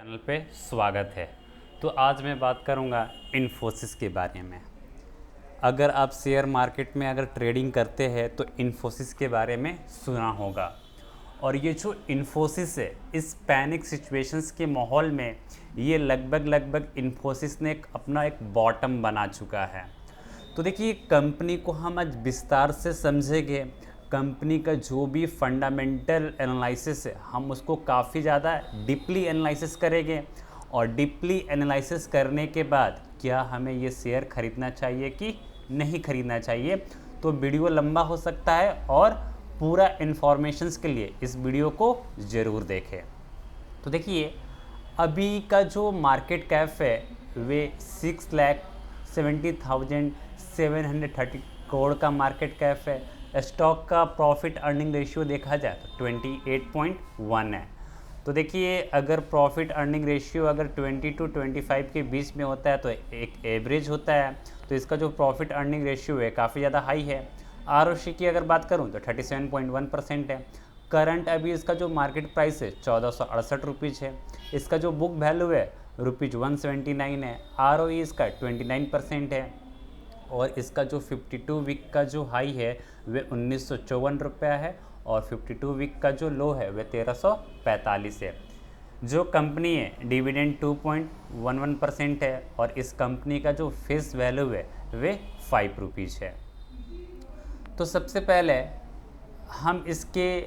Channel पे स्वागत है। तो आज मैं बात करूंगा इन्फोसिस के बारे में। अगर आप शेयर मार्केट में अगर ट्रेडिंग करते हैं तो इन्फोसिस के बारे में सुना होगा। और ये जो इन्फोसिस है, इस पैनिक सिचुएशंस के माहौल में ये लगभग इन्फोसिस ने अपना एक बॉटम बना चुका है। तो देखिए, कंपनी को हम आज विस्तार से समझेंगे। कंपनी का जो भी फंडामेंटल एनालिसिस है, हम उसको काफ़ी ज़्यादा डीपली एनालिसिस करेंगे। और डीपली एनालिसिस करने के बाद क्या हमें ये शेयर खरीदना चाहिए कि नहीं खरीदना चाहिए। तो वीडियो लंबा हो सकता है और पूरा इन्फॉर्मेशंस के लिए इस वीडियो को ज़रूर देखें। तो देखिए, अभी का जो मार्केट कैप है वे 6,70,730 करोड़ का मार्केट कैप है। स्टॉक का प्रॉफिट अर्निंग रेशियो देखा जाए तो 28.1 है। तो देखिए, अगर प्रॉफिट अर्निंग रेशियो अगर 20 to 25 के बीच में होता है तो एक एवरेज होता है। तो इसका जो प्रॉफिट अर्निंग रेशियो है काफ़ी ज़्यादा हाई है। आरओसी की अगर बात करूँ तो 37.1% है। करंट अभी इसका जो मार्केट प्राइस है 1468 रुपीज़ है। इसका जो बुक वैल्यू है ₹179 है। आरओई इसका 29% है। और इसका जो 52 वीक का जो हाई है वह 1954 रुपया है और 52 वीक का जो लो है वह 1345 है। जो कंपनी है डिविडेंड 2.11% है और इस कंपनी का जो फेस वैल्यू है वे 5 रुपीज़ है। तो सबसे पहले हम इसके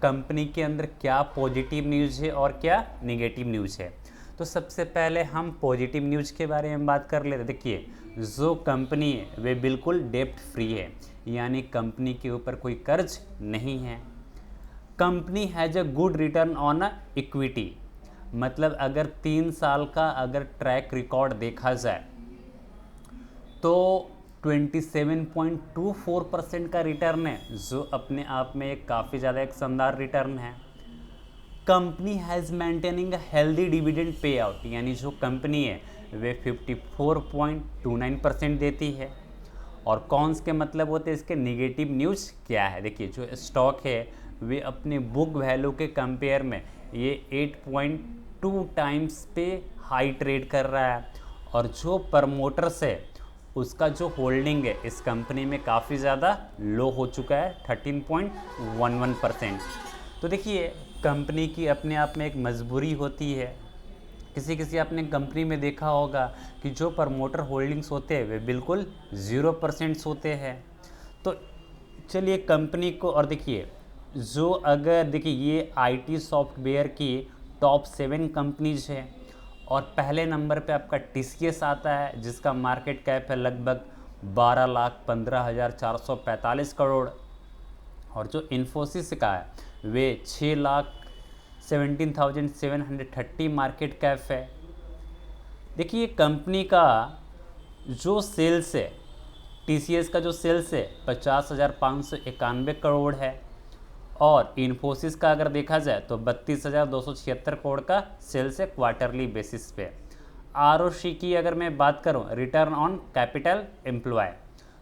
कंपनी के अंदर क्या पॉजिटिव न्यूज़ है और क्या नेगेटिव न्यूज़ है। तो सबसे पहले हम पॉजिटिव न्यूज़ के बारे में बात कर लेते। देखिए, जो कंपनी है वे बिल्कुल डेप्ट फ्री है, यानी कंपनी के ऊपर कोई कर्ज नहीं है। Company has a good return on a equity, मतलब अगर 3 साल का अगर ट्रैक रिकॉर्ड देखा जाए तो 27.24% का रिटर्न है, जो अपने आप में एक काफ़ी ज़्यादा एक शानदार रिटर्न है। Company has maintaining a healthy dividend pay out, यानी जो कंपनी है वे 54.29% देती है। और कौन्स के मतलब होते हैं इसके नेगेटिव न्यूज़ क्या है। देखिए, जो स्टॉक है वे अपने बुक वैल्यू के कंपेयर में ये 8.2 टाइम्स पे हाई ट्रेड कर रहा है। और जो प्रमोटर्स है उसका जो होल्डिंग है इस कंपनी में काफ़ी ज़्यादा लो हो चुका है, 13.11%। तो देखिए, कंपनी की अपने आप में एक मजबूरी होती है। किसी आपने कंपनी में देखा होगा कि जो प्रमोटर होल्डिंग्स होते हैं वे बिल्कुल 0% होते हैं। तो चलिए कंपनी को, और देखिए जो अगर देखिए ये आईटी सॉफ्टवेयर की टॉप 7 कंपनीज है और पहले नंबर पे आपका टीसीएस आता है जिसका मार्केट कैप है लगभग 12,15,445 करोड़। और जो इन्फोसिस का है वे 6,17,730 मार्केट कैप है। देखिए, कंपनी का जो सेल्स है, टीसीएस का जो सेल्स है 50,591 करोड़ है। और इन्फोसिस का अगर देखा जाए तो 32,276 करोड़ का सेल्स है क्वार्टरली बेसिस पे। आरओसी की अगर मैं बात करूं, रिटर्न ऑन कैपिटल एम्प्लॉय,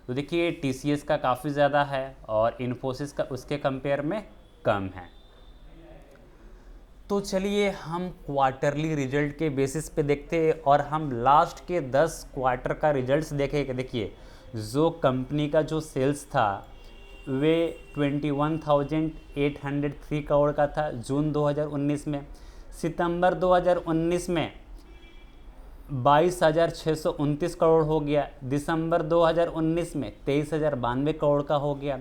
तो देखिए टीसीएस का काफ़ी ज़्यादा है और इन्फोसिस का उसके कंपेयर में कम है। तो चलिए हम क्वार्टरली रिजल्ट के बेसिस पे देखते हैं और हम लास्ट के 10 क्वार्टर का रिजल्ट्स देखेंगे। देखिए, जो कंपनी का जो सेल्स था वे 21,803 करोड़ का था जून 2019 में। सितंबर 2019 में 22,629 करोड़ हो गया। दिसंबर 2019 में 23,092 करोड़ का हो गया।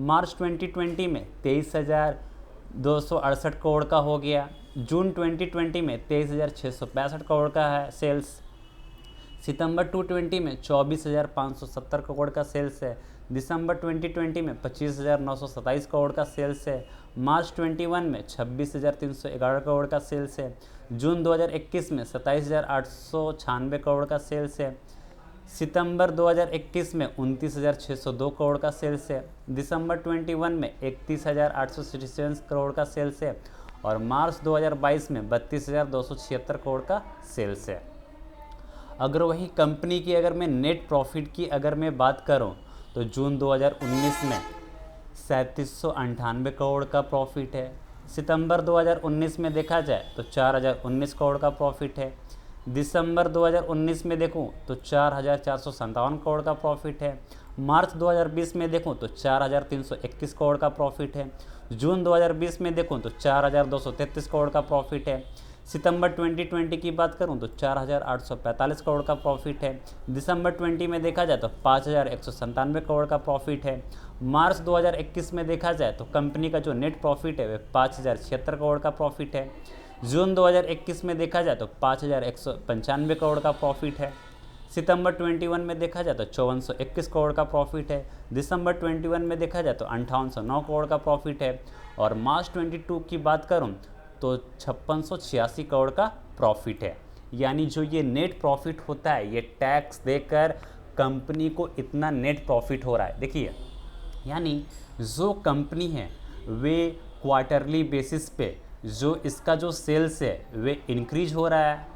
मार्च 2020 में 23,268 करोड़ का हो गया। जून 2020 में 23,665 करोड़ का है सेल्स। सितंबर 2020 में 24,570 करोड़ का सेल्स है। दिसंबर 2020 में 25,927 करोड़ का सेल्स है। मार्च 21 में 26,311 करोड़ का सेल्स है। जून 2021 में 27,896 करोड़ का सेल्स है। सितंबर 2021 में 29,602 करोड़ का सेल्स है। दिसंबर 21 में 31,867 करोड़ का सेल्स है। और मार्च 2022 में 32,276 करोड़ का सेल्स है। अगर वही कंपनी की अगर मैं नेट प्रॉफिट की अगर मैं बात करूं तो जून 2019 में 3798 करोड़ का प्रॉफिट है। सितंबर 2019 में देखा जाए तो 4019 करोड़ का प्रॉफिट है। दिसंबर 2019 में देखूं तो 4457 करोड़ का प्रॉफिट है। मार्च 2020 में देखूं तो 4321 करोड़ का प्रॉफिट है। जून 2020 में देखूं तो 4233 करोड़ का प्रॉफिट है। सितंबर 2020 की बात करूं तो 4845 करोड़ का प्रॉफिट है। दिसंबर 20 में देखा जाए तो 5197 करोड़ का प्रॉफिट है। मार्च 2021 में देखा जाए तो कंपनी का जो नेट प्रॉफिट है वह 5076 करोड़ का प्रॉफिट है। जून 2021 में देखा जाए तो 5195 करोड़ का प्रॉफिट है। सितंबर 21 में देखा जाए तो 5421 करोड़ का प्रॉफिट है। दिसंबर 21 में देखा जाए तो 5809 करोड़ का प्रॉफिट है। और मार्च 22 की बात करूं तो 5686 करोड़ का प्रॉफिट है। यानी जो ये नेट प्रॉफिट होता है, ये टैक्स देकर कंपनी को इतना नेट प्रॉफिट हो रहा है। देखिए, यानी जो कंपनी है वे क्वार्टरली बेसिस पे जो इसका जो सेल्स है वे इंक्रीज हो रहा है।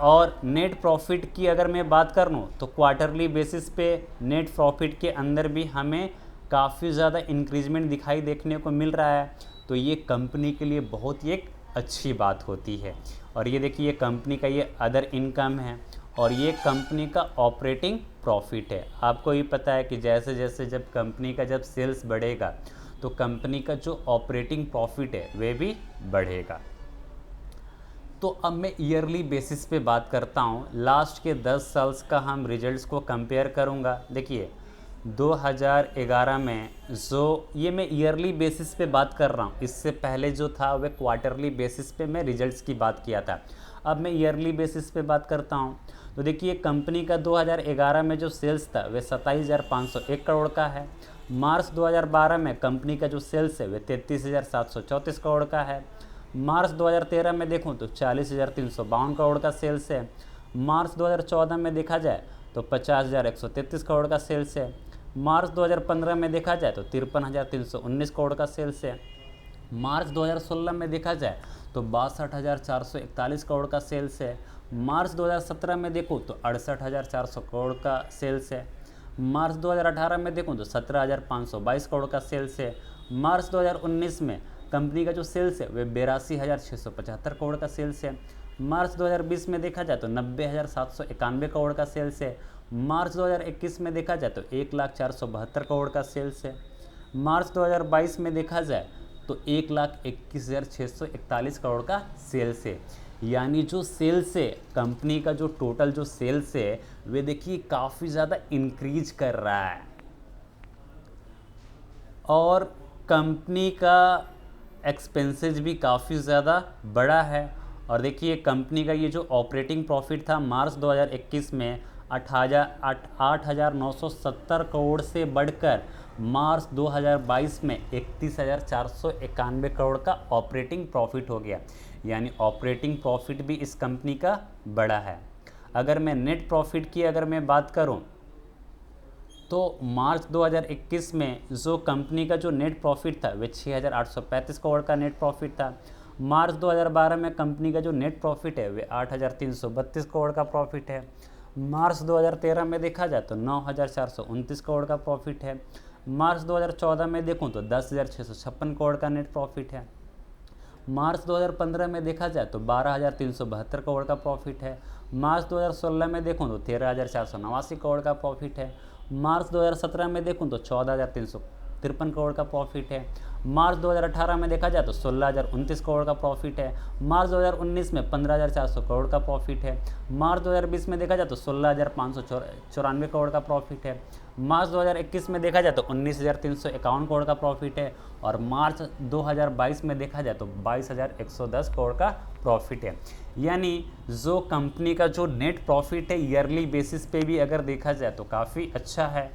और नेट प्रॉफिट की अगर मैं बात कर लूँ तो क्वार्टरली बेसिस पे नेट प्रॉफिट के अंदर भी हमें काफ़ी ज़्यादा इंक्रीजमेंट दिखाई देखने को मिल रहा है। तो ये कंपनी के लिए बहुत ही एक अच्छी बात होती है। और ये देखिए, ये कंपनी का ये अदर इनकम है और ये कंपनी का ऑपरेटिंग प्रॉफिट है। आपको ही पता है कि जैसे जैसे जब कंपनी का जब सेल्स बढ़ेगा तो कंपनी का जो ऑपरेटिंग प्रॉफिट है वे भी बढ़ेगा। तो अब मैं ईयरली बेसिस पे बात करता हूँ। लास्ट के 10 साल्स का हम रिजल्ट्स को कंपेयर करूँगा। देखिए, 2011 में जो ये मैं ईयरली बेसिस पे बात कर रहा हूँ, इससे पहले जो था वह क्वार्टरली बेसिस पे मैं रिजल्ट्स की बात किया था। अब मैं ईयरली बेसिस पे बात करता हूँ। तो देखिए, कंपनी का 2011 में जो सेल्स था वह 27,501 करोड़ का है। मार्च 2012 में कंपनी का जो सेल्स है वह 33,734 करोड़ का है। मार्च 2013 में देखूं तो 40,352 करोड़ का सेल्स है। मार्च 2014 में देखा जाए तो 50,133 करोड़ का सेल्स है। मार्च 2015 में देखा जाए तो 53,319 करोड़ का सेल्स है। मार्च 2016 में देखा जाए तो 62,441 करोड़ का सेल्स है। मार्च 2017 में देखूँ तो 68,400 करोड़ का सेल्स है। मार्च 2018 में देखूँ तो 17,522 करोड़ का सेल्स है। मार्च 2019 में कंपनी का जो सेल्स है वह 82,675 करोड़ का सेल्स है। मार्च 2020 में देखा जाए तो 90,791 करोड़ का सेल्स है। मार्च 2021 में देखा जाए तो 1,04,72 करोड़ का सेल्स है। मार्च 2022 में देखा जाए तो 1,21,641 करोड़ का सेल्स है। यानी जो सेल्स है, कंपनी का जो टोटल जो सेल्स है वे देखिए काफ़ी ज़्यादा इंक्रीज कर रहा है। और कंपनी का एक्सपेंसेस भी काफ़ी ज़्यादा बड़ा है। और देखिए, कंपनी का ये जो ऑपरेटिंग प्रॉफिट था मार्च 2021 में 8,970 करोड़ से बढ़कर मार्च 2022 में 31,491 करोड़ का ऑपरेटिंग प्रॉफिट हो गया। यानी ऑपरेटिंग प्रॉफिट भी इस कंपनी का बड़ा है। अगर मैं नेट प्रॉफिट की अगर मैं बात करूं तो मार्च 2021 में जो कंपनी का जो नेट प्रॉफिट था वह 6,835 करोड़ का नेट प्रॉफिट था। मार्च 2012 में कंपनी का जो नेट प्रॉफिट है वह 8,332 करोड़ का प्रॉफिट है। मार्च 2013 में देखा जाए तो 9,429 करोड़ का प्रॉफिट है। मार्च 2014 में देखूं तो 10,656 करोड़ का नेट प्रॉफिट है। मार्च 2015 में देखा जाए तो 12,372 करोड़ का प्रॉफिट है। मार्च 2016 में देखूं तो 13,489 करोड़ का प्रॉफिट है। मार्च 2017 में देखूं तो 14,353 करोड़ का प्रॉफिट है। मार्च 2018 में देखा जाए तो 16,029 करोड़ का प्रॉफिट है। मार्च 2019 में 15,400 करोड़ का प्रॉफिट है। मार्च 2020 में देखा जाए तो 16,594 करोड़ का प्रॉफिट है। मार्च 2021 में देखा जाए तो 19,351 करोड़ का प्रॉफिट है। और मार्च 2022 में देखा जाए तो 22,110 करोड़ का प्रॉफिट है। यानी जो कंपनी का जो नेट प्रॉफिट है ईयरली बेसिस पे भी अगर देखा जाए तो काफ़ी अच्छा है।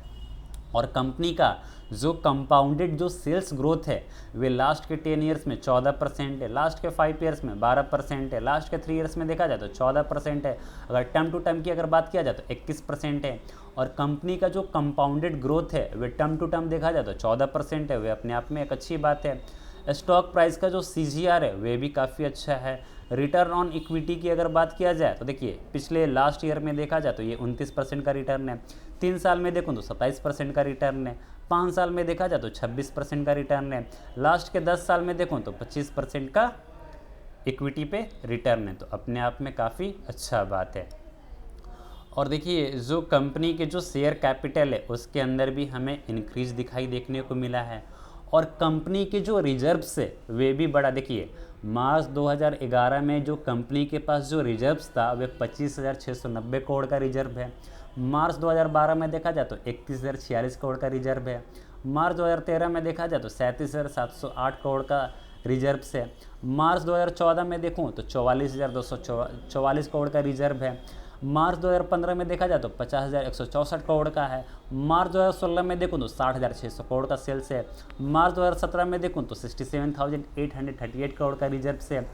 और कंपनी का जो कंपाउंडेड जो सेल्स ग्रोथ है वे लास्ट के 10 ईयर्स में 14% है, लास्ट के 5 ईयर्स में 12% है, लास्ट के 3 ईयर्स में देखा जाए तो 14% है। अगर टर्म टू टर्म की अगर बात किया जाए तो 21% है। और कंपनी का जो कंपाउंडेड ग्रोथ है वे टर्म टू टर्म देखा जाए तो 14% है। वे अपने आप में एक अच्छी बात है। स्टॉक प्राइस का जो CGR है वे भी काफ़ी अच्छा है। रिटर्न ऑन इक्विटी की अगर बात किया जाए तो देखिए, पिछले लास्ट ईयर में देखा जाए तो ये 29% का रिटर्न है। 3 साल में देखूँ तो 27% का रिटर्न है। 5 साल में देखा जाए तो 26% का रिटर्न है, लास्ट के 10 साल में देखो तो 25% का इक्विटी पे रिटर्न है। तो अपने आप में काफ़ी अच्छा बात है। और देखिए जो कंपनी के जो शेयर कैपिटल है उसके अंदर भी हमें इंक्रीज दिखाई देखने को मिला है, और कंपनी के जो रिजर्व्स है वे भी बढ़ा। देखिए मार्च 2011 में जो कंपनी के पास जो रिजर्व्स था वे 25,690 करोड़ का रिजर्व है। मार्च 2012 में देखा जाए तो 31,046 करोड़ का रिजर्व है। मार्च 2013 में देखा जाए तो 37,708 करोड़ का रिजर्व है। मार्च 2014 में देखूँ तो 44,244 करोड़ का रिजर्व है। मार्च 2015 में देखा जाए तो 50,164 करोड़ का है। मार्च 2016 में देखूँ तो 60,600 करोड़ का सेल्स है। मार्च 2017 में देखूँ तो 67,838 करोड़ का रिजर्व है।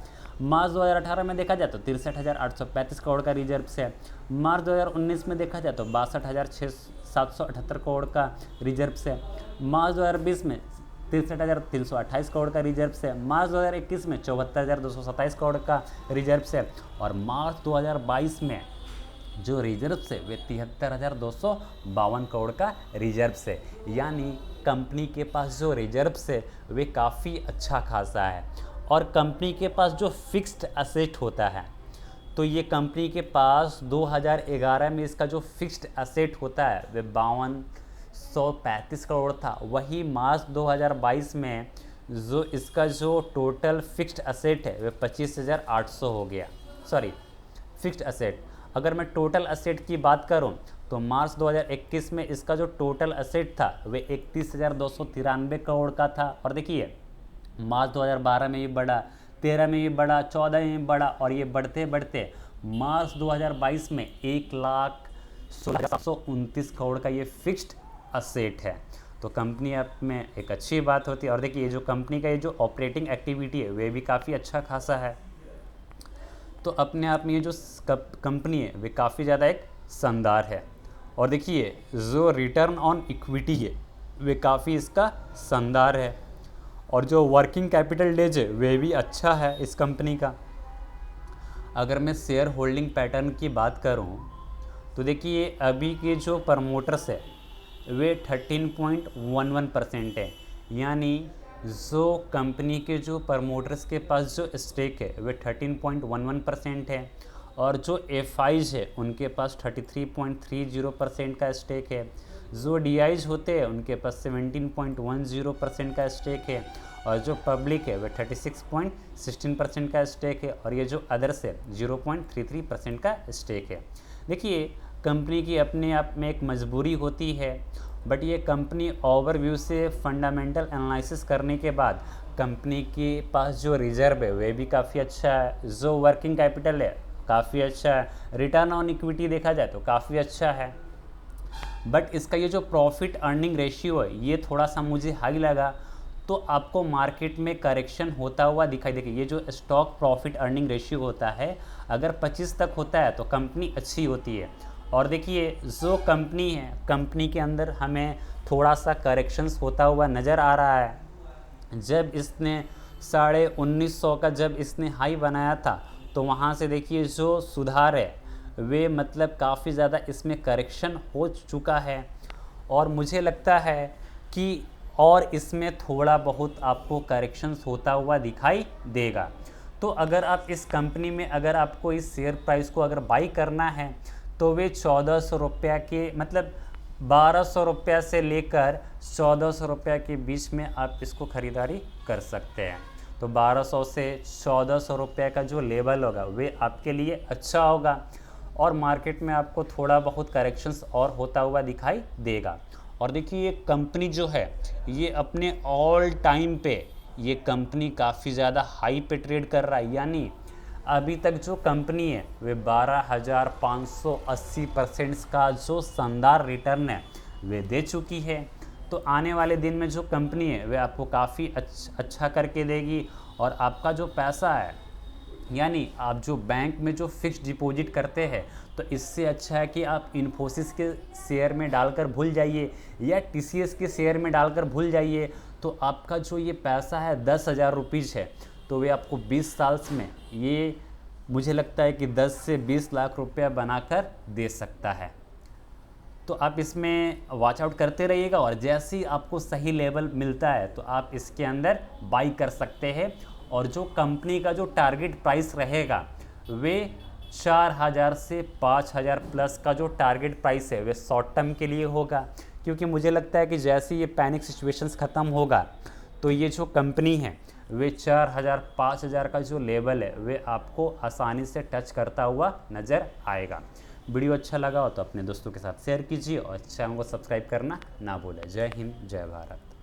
मार्च 2018 में देखा जाए तो 63,835 करोड़ का रिजर्व है। मार्च 2019 में देखा जाए तो 62,778 करोड़ का रिजर्व है। मार्च 2020 में 63,328 करोड़ का रिजर्व है। मार्च 2021 में 74,227 करोड़ का रिजर्व है। और मार्च 2022 में जो रिजर्व है वे 73,252 करोड़ का रिजर्व है। यानी कंपनी के पास जो रिजर्व है वे काफ़ी अच्छा खासा है। और कंपनी के पास जो फिक्स्ड असेट होता है, तो ये कंपनी के पास 2011 में इसका जो फिक्स्ड असेट होता है वे 5235 करोड़ था। वही मार्च 2022 में जो इसका जो टोटल फिक्स्ड असेट है वे 25,800 हो गया। सॉरी, फिक्स्ड असेट, अगर मैं टोटल असेट की बात करूं तो मार्च 2021 में इसका जो टोटल असेट था वे 31,293 करोड़ का था। और देखिए मार्च 2012 में ये बढ़ा, 13 में ये बढ़ा, 14 में ये बढ़ा, और ये बढ़ते बढ़ते मार्च 2022 में 1,16,729 करोड़ का ये फिक्स्ड असेट है। तो कंपनी आप में एक अच्छी बात होती है। और देखिए ये जो कंपनी का ये जो ऑपरेटिंग एक्टिविटी है वे भी काफ़ी अच्छा खासा है। तो अपने आप में ये जो कंपनी है वे काफ़ी ज़्यादा एक शानदार है। और देखिए जो रिटर्न ऑन इक्विटी है वे काफ़ी इसका शानदार है। और जो वर्किंग कैपिटल डेज है वे भी अच्छा है इस कंपनी का। अगर मैं शेयर होल्डिंग पैटर्न की बात करूं तो देखिए अभी के जो प्रमोटर्स है वे 13.11% है। यानी जो कंपनी के जो प्रमोटर्स के पास जो स्टेक है वे 13.11% है, और जो एफआईज है उनके पास 33.30% का स्टेक है। जो डीआईज होते हैं उनके पास 17.10% का स्टेक है, और जो पब्लिक है वह 36.16% का स्टेक है, और ये जो अदर्स है 0.33% का स्टेक है। देखिए कंपनी की अपने आप में एक मजबूरी होती है, बट ये कंपनी ओवरव्यू से फंडामेंटल एनालिसिस करने के बाद कंपनी के पास जो रिजर्व है वे भी काफ़ी अच्छा है, जो वर्किंग कैपिटल है काफ़ी अच्छा है, रिटर्न ऑन इक्विटी देखा जाए तो काफ़ी अच्छा है। बट इसका ये जो प्रॉफिट अर्निंग रेशियो है ये थोड़ा सा मुझे हाई लगा। तो आपको मार्केट में करेक्शन होता हुआ दिखाई देगा। ये जो स्टॉक प्रॉफिट अर्निंग रेशियो होता है अगर 25 तक होता है तो कंपनी अच्छी होती है। और देखिए जो कंपनी है, कंपनी के अंदर हमें थोड़ा सा करेक्शंस होता हुआ नज़र आ रहा है। जब इसने 1950 का जब इसने हाई बनाया था तो वहाँ से देखिए जो सुधार है वे मतलब काफ़ी ज़्यादा इसमें करेक्शन हो चुका है। और मुझे लगता है कि और इसमें थोड़ा बहुत आपको करेक्शंस होता हुआ दिखाई देगा। तो अगर आप इस कंपनी में अगर आपको इस शेयर प्राइस को अगर बाई करना है तो वे 1400 रुपया के मतलब 1200 रुपया से लेकर 1400 रुपया के बीच में आप इसको ख़रीदारी कर सकते हैं। तो 1200 से 1400 रुपये का जो लेवल होगा वे आपके लिए अच्छा होगा, और मार्केट में आपको थोड़ा बहुत करेक्शंस और होता हुआ दिखाई देगा। और देखिए ये कंपनी जो है ये अपने ऑल टाइम पे ये कंपनी काफ़ी ज़्यादा हाई पे ट्रेड कर रहा है। यानी अभी तक जो कंपनी है वे 12,580% का जो शानदार रिटर्न है वे दे चुकी है। तो आने वाले दिन में जो कंपनी है वे आपको काफ़ी अच्छा करके देगी। और आपका जो पैसा है यानी आप जो बैंक में जो फिक्स्ड डिपॉजिट करते हैं तो इससे अच्छा है कि आप इन्फोसिस के शेयर में डालकर भूल जाइए या टीसीएस के शेयर में डालकर भूल जाइए। तो आपका जो ये पैसा है 10,000 रुपीज़ है तो वे आपको 20 साल में ये मुझे लगता है कि 10 से 20 लाख रुपया बनाकर दे सकता है। तो आप इसमें वॉच आउट करते रहिएगा और जैसे ही आपको सही लेवल मिलता है तो आप इसके अंदर बाई कर सकते हैं। और जो कंपनी का जो टारगेट प्राइस रहेगा वे 4000 से 5000 प्लस का जो टारगेट प्राइस है वे शॉर्ट टर्म के लिए होगा, क्योंकि मुझे लगता है कि जैसे ये पैनिक सिचुएशंस ख़त्म होगा तो ये जो कंपनी है वे 4000 5000 का जो लेवल है वे आपको आसानी से टच करता हुआ नज़र आएगा। वीडियो अच्छा लगा हो तो अपने दोस्तों के साथ शेयर कीजिए और चैनल को सब्सक्राइब करना ना भूलें। जय हिंद, जय भारत।